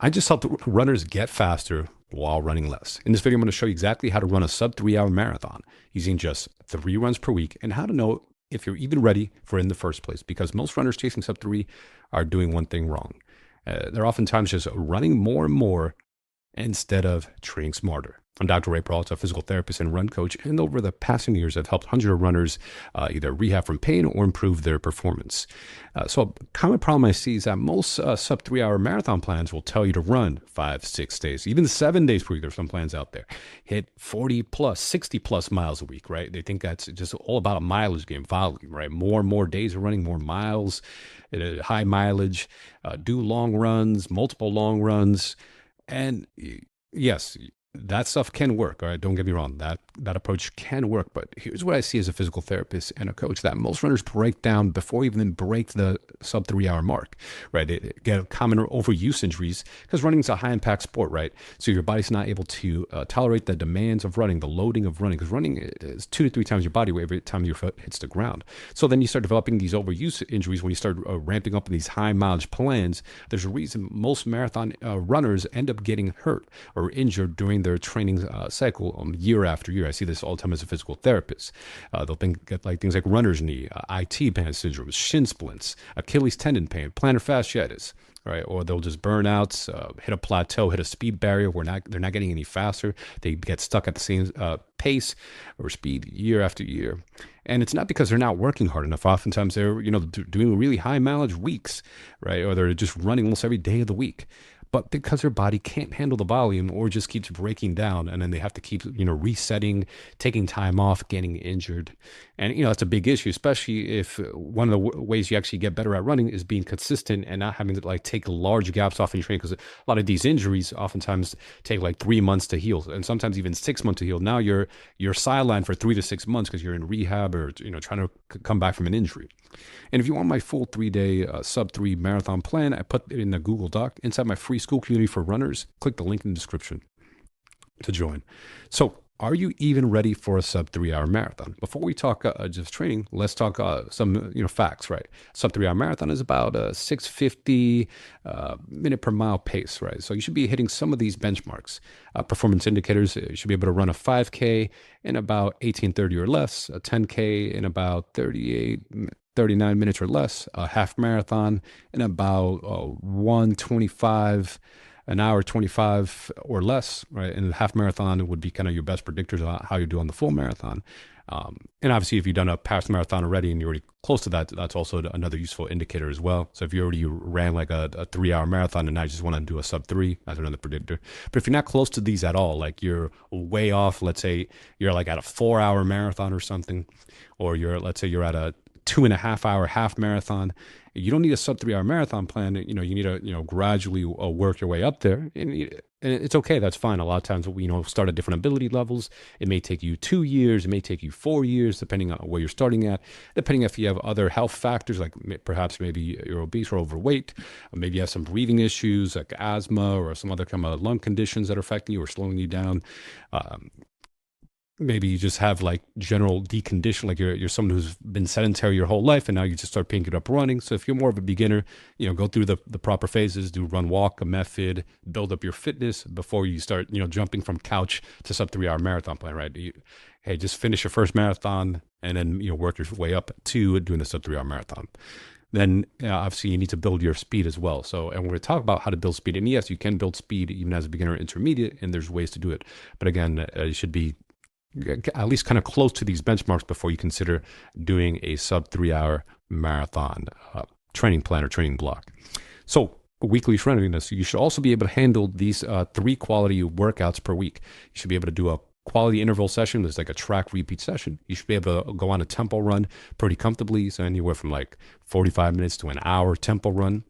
I just help runners get faster while running less. In this video, I'm going to show you exactly how to run a sub 3 hour marathon using just 3 runs per week and how to know if you're even ready for it in the first place, because most runners chasing sub 3 are doing one thing wrong. They're oftentimes just running more and more instead of training smarter. I'm Dr. Ray Peralta, a physical therapist and run coach, and over the past few years, I've helped hundreds of runners either rehab from pain or improve their performance. So a common problem I see is that most sub 3 hour marathon plans will tell you to run 5, 6 days, even 7 days per week. There's some plans out there. Hit 40 plus, 60 plus miles a week, right? They think that's just all about a mileage game, volume, right? More and more days of running, more miles, high mileage, do long runs, multiple long runs. And yes, that stuff can work. All right, don't get me wrong. That approach can work. But here's what I see as a physical therapist and a coach: that most runners break down before even break the sub 3 hour mark. Right, they get common overuse injuries because running is a high impact sport. Right, so your body's not able to tolerate the demands of running, the loading of running, because running is 2 to 3 times your body weight every time your foot hits the ground. So then you start developing these overuse injuries when you start ramping up in these high mileage plans. There's a reason most marathon runners end up getting hurt or injured during their training cycle year after year. I see this all the time as a physical therapist. They'll get like things like runner's knee, IT band syndrome, shin splints, Achilles tendon pain, plantar fasciitis, right? Or they'll just burn out, hit a plateau, hit a speed barrier where they're not getting any faster. They get stuck at the same pace or speed year after year. And it's not because they're not working hard enough. Oftentimes they're, doing really high mileage weeks, right? Or they're just running almost every day of the week. But because their body can't handle the volume or just keeps breaking down, and then they have to keep, resetting, taking time off, getting injured. And, that's a big issue, especially if one of the ways you actually get better at running is being consistent and not having to take large gaps off in your training, because a lot of these injuries oftentimes take 3 months to heal, and sometimes even 6 months to heal. Now you're sidelined for 3 to 6 months because you're in rehab or, trying to come back from an injury. And if you want my full 3-day sub 3 marathon plan, I put it in the Google Doc inside my free school community for runners. Click the link in the description to join. So, are you even ready for a sub 3 hour marathon? Before we talk just training, let's talk some facts, right? Sub 3 hour marathon is about a 650 minute per mile pace, right? So you should be hitting some of these benchmarks. Performance indicators: you should be able to run a 5K in about 18:30 or less, a 10K in about 39 minutes or less, a half marathon in about 125, an hour 25 or less, right? And the half marathon would be kind of your best predictors of how you do on the full marathon. And obviously, if you've done a past marathon already and you're already close to that, that's also another useful indicator as well. So if you already ran like a 3-hour marathon and now you just want to do a sub 3, that's another predictor. But if you're not close to these at all, like you're way off, let's say you're like at a 4-hour marathon or something, or let's say you're at a 2.5-hour half marathon, you don't need a sub 3-hour marathon plan. You need to gradually work your way up there, and it's okay. That's fine. A lot of times we start at different ability levels. It may take you 2 years, it may take you 4 years, depending on where you're starting at, depending if you have other health factors, like perhaps maybe you're obese or overweight, or maybe you have some breathing issues like asthma or some other kind of lung conditions that are affecting you or slowing you down. Maybe you just have general decondition, like you're someone who's been sedentary your whole life and now you just start picking up running. So if you're more of a beginner, go through the proper phases, do run, walk, a method, build up your fitness before you start, jumping from couch to sub 3-hour marathon plan, right? Hey, just finish your first marathon and then, work your way up to doing the sub 3-hour marathon. Then obviously you need to build your speed as well. So, and we're going to talk about how to build speed. And yes, you can build speed even as a beginner or intermediate, and there's ways to do it. But again, you should be at least kind of close to these benchmarks before you consider doing a sub 3-hour marathon training plan or training block. So weekly readiness, you should also be able to handle these 3 quality workouts per week. You should be able to do a quality interval session. There's like a track repeat session. You should be able to go on a tempo run pretty comfortably. So anywhere from 45 minutes to an hour tempo run.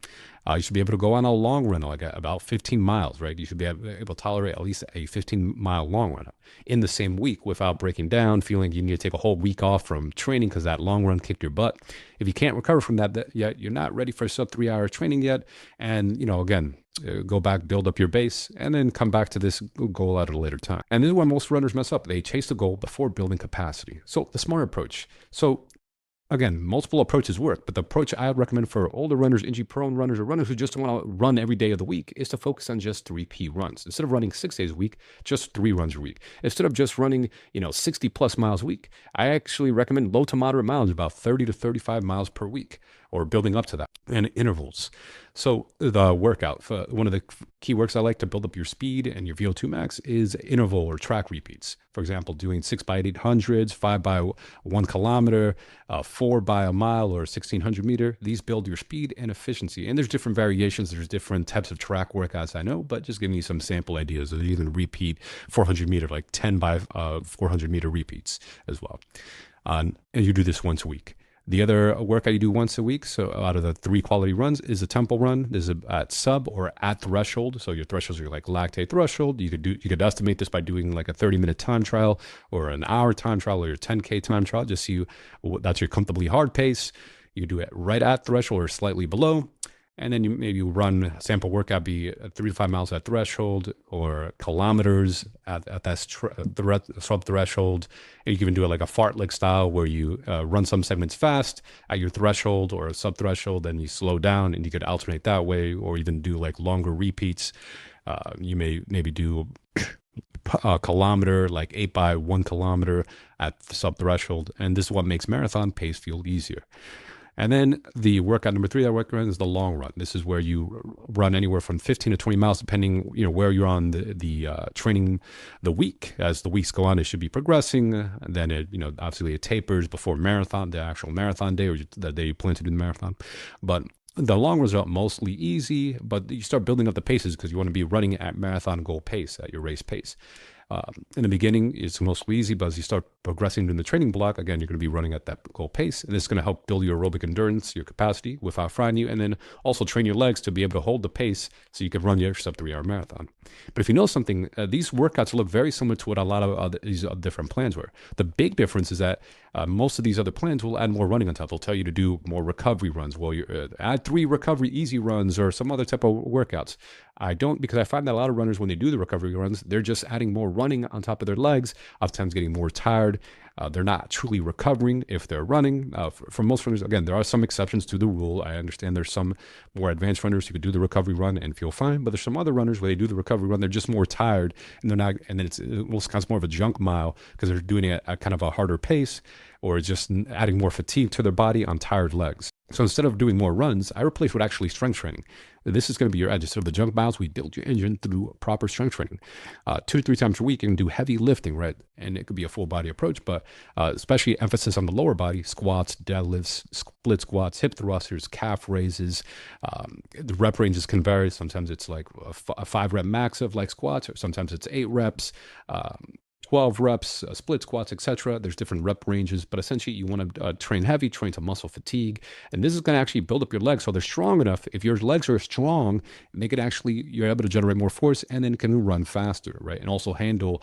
You should be able to go on a long run, like about 15 miles, right? You should be able to tolerate at least a 15-mile long run in the same week without breaking down, feeling you need to take a whole week off from training because that long run kicked your butt. If you can't recover from that yet, you're not ready for sub 3-hour training yet. And, again, go back, build up your base, and then come back to this goal at a later time. And this is where most runners mess up. They chase the goal before building capacity. So the smart approach. So again, multiple approaches work, but the approach I would recommend for older runners, injury prone runners, or runners who just want to run every day of the week is to focus on just 3P runs. Instead of running 6 days a week, just 3 runs a week. Instead of just running, 60 plus miles a week, I actually recommend low to moderate miles, about 30 to 35 miles per week, or building up to that, and intervals. So the workout, one of the key works I like to build up your speed and your VO2 max is interval or track repeats. For example, doing 6x800s, 5x1 kilometer, 4 by a mile, or 1600 meter. These build your speed and efficiency. And there's different variations. There's different types of track workouts, I know, but just giving you some sample ideas. You can repeat 400 meter, like 10 by 400 meter repeats as well. And you do this once a week. The other workout you do once a week, so out of the 3 quality runs, is a tempo run. This is at sub or at threshold. So your thresholds are like lactate threshold. You could estimate this by doing like a 30-minute time trial or an hour time trial or your 10K time trial. Just so that's your comfortably hard pace. You do it right at threshold or slightly below. And then you run sample workout, be 3 to 5 miles at threshold or kilometers at that sub threshold. And you can even do it like a fartlek style where you run some segments fast at your threshold or sub threshold, then you slow down, and you could alternate that way, or even do like longer repeats. You may maybe do a kilometer, like 8 by 1 kilometer at sub threshold. And this is what makes marathon pace feel easier. And then the workout number 3 that I recommend is the long run. This is where you run anywhere from 15 to 20 miles, depending where you're on the training the week. As the weeks go on, it should be progressing. And then obviously it tapers before marathon, the actual marathon day, or the day you plan to do the marathon. But the long runs are mostly easy, but you start building up the paces because you want to be running at marathon goal pace, at your race pace. In the beginning, it's mostly easy, but as you start progressing in the training block, again, you're going to be running at that goal pace. And this is going to help build your aerobic endurance, your capacity without frying you, and then also train your legs to be able to hold the pace so you can run your sub 3 hour marathon. But if you know something, these workouts look very similar to what a lot of these different plans were. The big difference is that most of these other plans will add more running on top. They'll tell you to do more recovery runs. Well, you add 3 recovery easy runs or some other type of workouts. I don't, because I find that a lot of runners, when they do the recovery runs, they're just adding more running on top of their legs, oftentimes getting more tired. They're not truly recovering if they're running. For most runners, again, there are some exceptions to the rule. I understand there's some more advanced runners who could do the recovery run and feel fine, but there's some other runners where they do the recovery run, they're just more tired, and they're not, and then it's almost kind of more of a junk mile because they're doing it at kind of a harder pace, or just adding more fatigue to their body on tired legs. So instead of doing more runs, I replace with actually strength training. This is going to be your edge. Instead of the junk miles, we build your engine through proper strength training. 2 to 3 times a week, you can do heavy lifting, right? And it could be a full body approach, but especially emphasis on the lower body, squats, deadlifts, split squats, hip thrusters, calf raises. The rep ranges can vary. Sometimes it's like a 5 rep max of like squats, or sometimes it's 8 reps. 12 reps, split squats, etc. There's different rep ranges, but essentially you want to train heavy, train to muscle fatigue. And this is going to actually build up your legs so they're strong enough. If your legs are strong, you're able to generate more force and then can run faster, right? And also handle,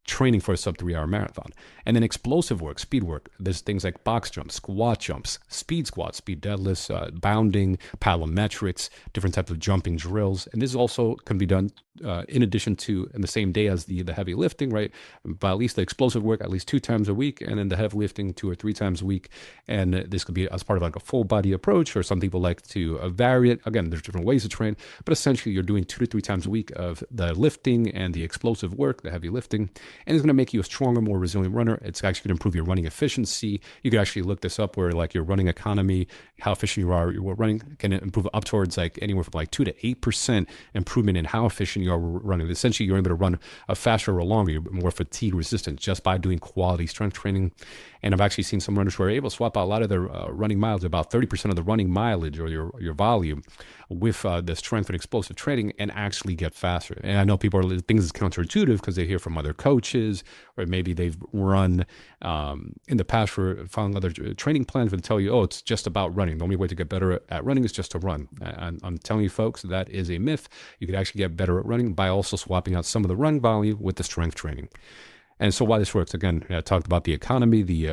training for a sub 3 hour marathon. And then explosive work, speed work. There's things like box jumps, squat jumps, speed squats, speed deadlifts, bounding, plyometrics, different types of jumping drills. And this also can be done in addition to in the same day as the heavy lifting, right? But at least the explosive work at least 2 times a week, and then the heavy lifting 2 or 3 times a week. And this could be as part of like a full body approach, or some people like to vary it. Again, there's different ways to train, but essentially you're doing 2 to 3 times a week of the lifting and the explosive work, the heavy lifting, and it's going to make you a stronger, more resilient runner. It's actually going to improve your running efficiency. You can actually look this up, where like your running economy, how efficient you are, your running can improve up towards like anywhere from like 2 to 8% improvement in how efficient you are running. Essentially, you're able to run a faster or longer, you're more fatigue resistant just by doing quality strength training. And I've actually seen some runners who are able to swap out a lot of their running miles, about 30% of the running mileage or your volume, with the strength and explosive training, and actually get faster. And I know people things is counterintuitive because they hear from other coaches, or maybe they've run in the past for following other training plans that tell you, oh, it's just about running. The only way to get better at running is just to run. And I'm telling you, folks, that is a myth. You could actually get better at running by also swapping out some of the run volume with the strength training. And so why this works, again, I talked about the economy, the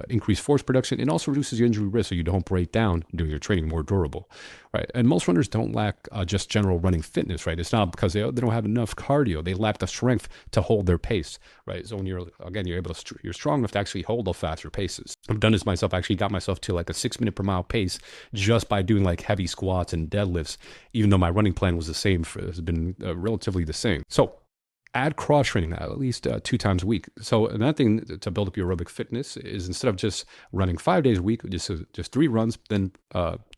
increased force production. It also reduces your injury risk so you don't break down doing your training more durable, right? And most runners don't lack just general running fitness, right? It's not because they don't have enough cardio. They lack the strength to hold their pace, right? So when you're able to, you're strong enough to actually hold those faster paces. I've done this myself. I actually got myself to like a 6 minute per mile pace just by doing like heavy squats and deadlifts, even though my running plan was the same, has been relatively the same. So add cross training at least 2 times a week. So another thing to build up your aerobic fitness is instead of just running 5 days a week, just 3 runs, then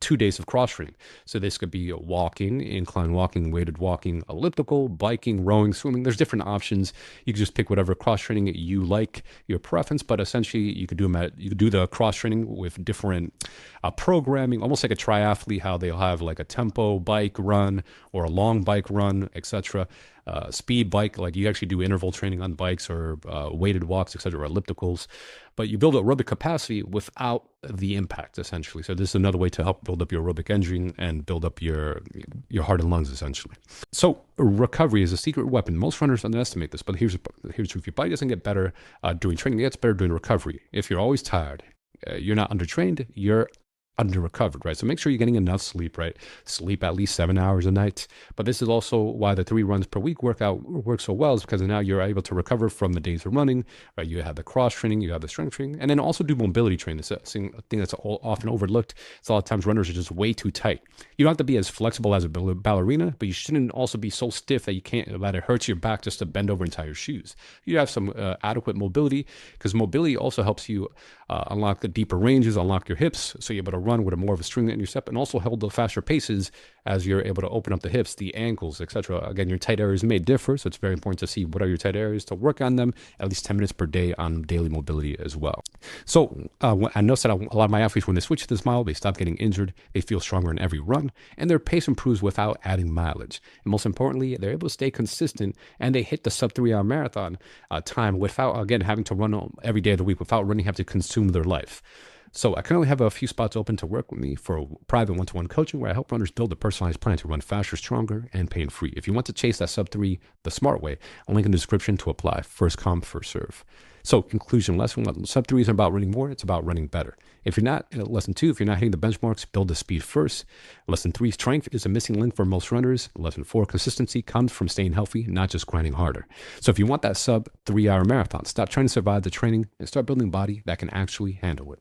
2 days of cross training. So this could be walking, incline walking, weighted walking, elliptical, biking, rowing, swimming. There's different options. You can just pick whatever cross training you like, your preference. But essentially, you could do the cross training with different programming, almost like a triathlete. How they'll have like a tempo bike run or a long bike run, etc. Speed bike, like you actually do interval training on bikes or weighted walks, etc., or ellipticals. But you build aerobic capacity without the impact, essentially. So this is another way to help build up your aerobic engine and build up your heart and lungs, essentially. So recovery is a secret weapon. Most runners underestimate this, but here's if your body doesn't get better during training, it gets better during recovery. If you're always tired, you're not undertrained, you're under recovered, right? So make sure you're getting enough sleep, right? Sleep at least 7 hours a night. But this is also why the 3 runs per week workout works so well, is because now you're able to recover from the days of running, right? You have the cross training, you have the strength training, and then also do mobility training. It's a thing that's often overlooked. It's a lot of times runners are just way too tight. You don't have to be as flexible as a ballerina, but you shouldn't also be so stiff that it hurts your back just to bend over and tie your shoes. You have some adequate mobility, because mobility also helps you unlock the deeper ranges, unlock your hips, so you're able to run with a more of a string in your step, and also hold the faster paces as you're able to open up the hips, the ankles, etc. Again, your tight areas may differ, so it's very important to see what are your tight areas, to work on them at least 10 minutes per day on daily mobility as well. So I noticed that a lot of my athletes, when they switch to this model, they stop getting injured, they feel stronger in every run, and their pace improves without adding mileage. And most importantly, they're able to stay consistent, and they hit the sub 3 hour marathon time without, again, having to run every day of the week, without running have to consume their life. So I currently have a few spots open to work with me for a private one-to-one coaching, where I help runners build a personalized plan to run faster, stronger, and pain-free. If you want to chase that sub 3 the smart way, a link in the description to apply. First come, first serve. So conclusion, lesson 1, sub 3 isn't about running more, it's about running better. If you're not, lesson 2, if you're not hitting the benchmarks, build the speed first. Lesson 3, strength is a missing link for most runners. Lesson 4, consistency comes from staying healthy, not just grinding harder. So if you want that sub 3 hour marathon, stop trying to survive the training and start building a body that can actually handle it.